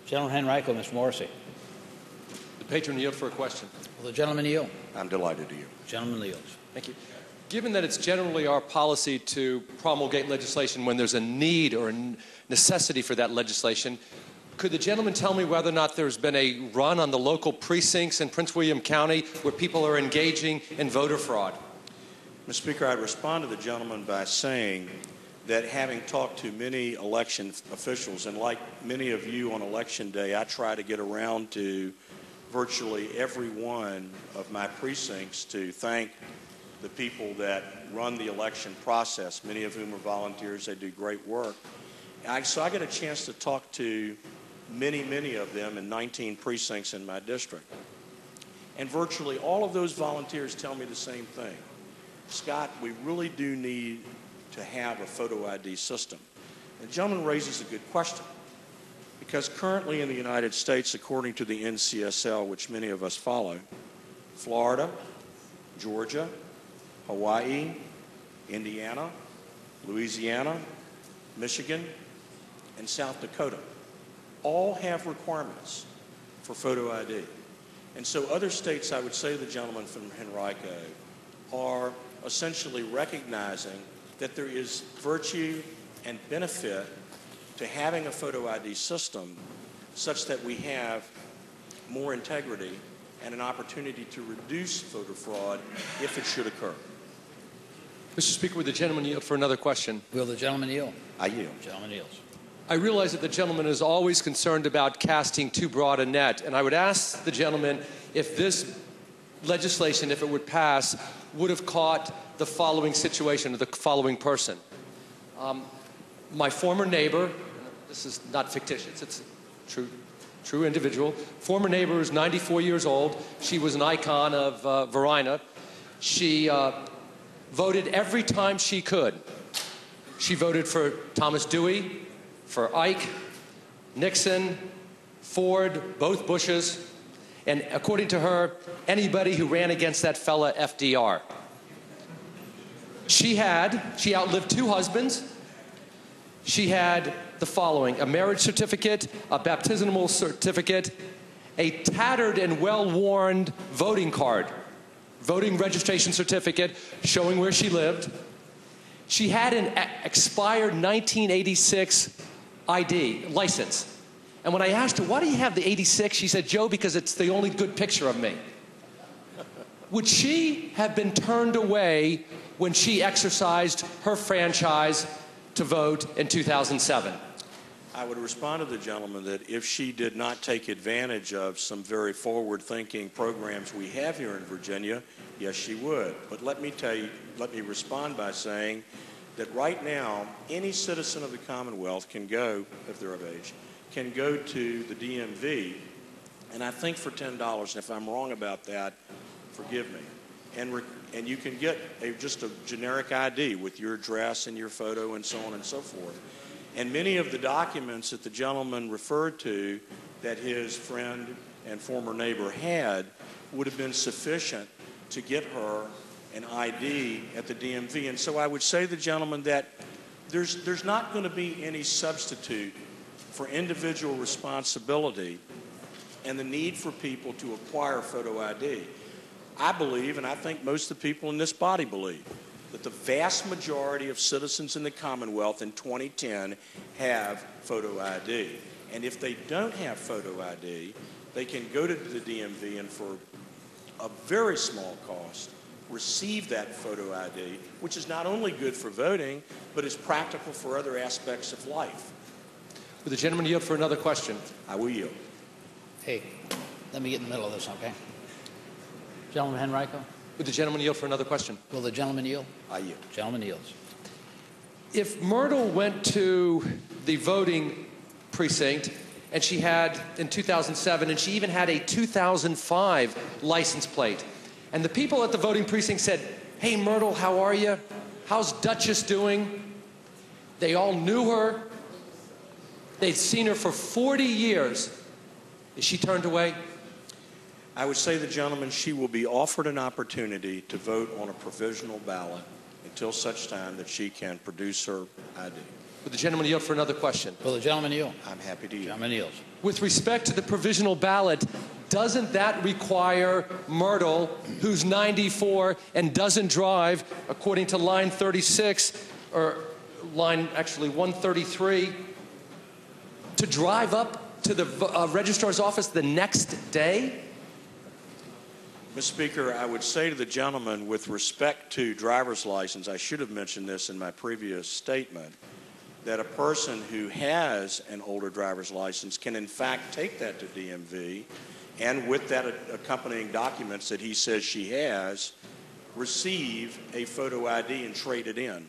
Gentleman Henrico, Mr. Morrissey. The patron yield for a question. Will the gentleman yield? I'm delighted to yield. Gentleman yields. Thank you. Given that it's generally our policy to promulgate legislation when there's a need or a necessity for that legislation, could the gentleman tell me whether or not there's been a run on the local precincts in Prince William County where people are engaging in voter fraud? Mr. Speaker, I'd respond to the gentleman by saying that having talked to many election officials, and like many of you on Election Day, I try to get around to virtually every one of my precincts to thank the people that run the election process, many of whom are volunteers. They do great work. So I get a chance to talk to many of them in 19 precincts in my district. And virtually all of those volunteers tell me the same thing. Scott, we really do need to have a photo ID system. The gentleman raises a good question, because currently in the United States, according to the NCSL, which many of us follow, Florida, Georgia, Hawaii, Indiana, Louisiana, Michigan, and South Dakota all have requirements for photo ID. And so other states, I would say the gentleman from Henrico, are essentially recognizing that there is virtue and benefit to having a photo ID system such that we have more integrity and an opportunity to reduce voter fraud if it should occur. Mr. Speaker, would the gentleman yield for another question? Will the gentleman yield? I yield. Gentleman yields. I realize that the gentleman is always concerned about casting too broad a net, and I would ask the gentleman if this legislation, if it would pass, would have caught the following situation or the following person. My former neighbor, this is not fictitious, it's a true individual, former neighbor is 94 years old. She was an icon of Verina. She voted every time she could. She voted for Thomas Dewey, for Ike, Nixon, Ford, both Bushes, and according to her, anybody who ran against that fella FDR. She outlived 2 husbands. She had the following: a marriage certificate, a baptismal certificate, a tattered and well-worn voting card, voting registration certificate showing where she lived. She had an expired 1986 ID license. And when I asked her, why do you have the 86? She said, Joe, because it's the only good picture of me. Would she have been turned away when she exercised her franchise to vote in 2007? I would respond to the gentleman that if she did not take advantage of some very forward-thinking programs we have here in Virginia, yes, she would. But let me respond by saying that right now, any citizen of the Commonwealth can go, if they're of age, can go to the DMV, and I think for $10, and if I'm wrong about that, forgive me, and you can get just a generic ID with your address and your photo and so on and so forth. And many of the documents that the gentleman referred to that his friend and former neighbor had would have been sufficient to get her an ID at the DMV. And so I would say to the gentleman that there's not going to be any substitute for individual responsibility and the need for people to acquire photo ID. I believe, and I think most of the people in this body believe, that the vast majority of citizens in the Commonwealth in 2010 have photo ID. And if they don't have photo ID, they can go to the DMV and for a very small cost receive that photo ID, which is not only good for voting, but is practical for other aspects of life. Will the gentleman yield for another question? I will yield. Hey, let me get in the middle of this, okay? Gentleman Henrico. Would the gentleman yield for another question? Will the gentleman yield? I yield. Gentleman yields. If Myrtle went to the voting precinct and she had in 2007, and she even had a 2005 license plate, and the people at the voting precinct said, hey, Myrtle, how are you? How's Duchess doing? They all knew her. They'd seen her for 40 years. Is she turned away? I would say to the gentleman, she will be offered an opportunity to vote on a provisional ballot until such time that she can produce her ID. Would the gentleman yield for another question? Will the gentleman yield? I'm happy to yield. Gentleman yields. with respect to the provisional ballot, doesn't that require Myrtle, who's 94 and doesn't drive, according to line 36, or line actually 133, to drive up to the registrar's office the next day? Mr. Speaker, I would say to the gentleman, with respect to driver's license, I should have mentioned this in my previous statement, that a person who has an older driver's license can in fact take that to DMV, and with that accompanying documents that he says she has, receive a photo ID and trade it in.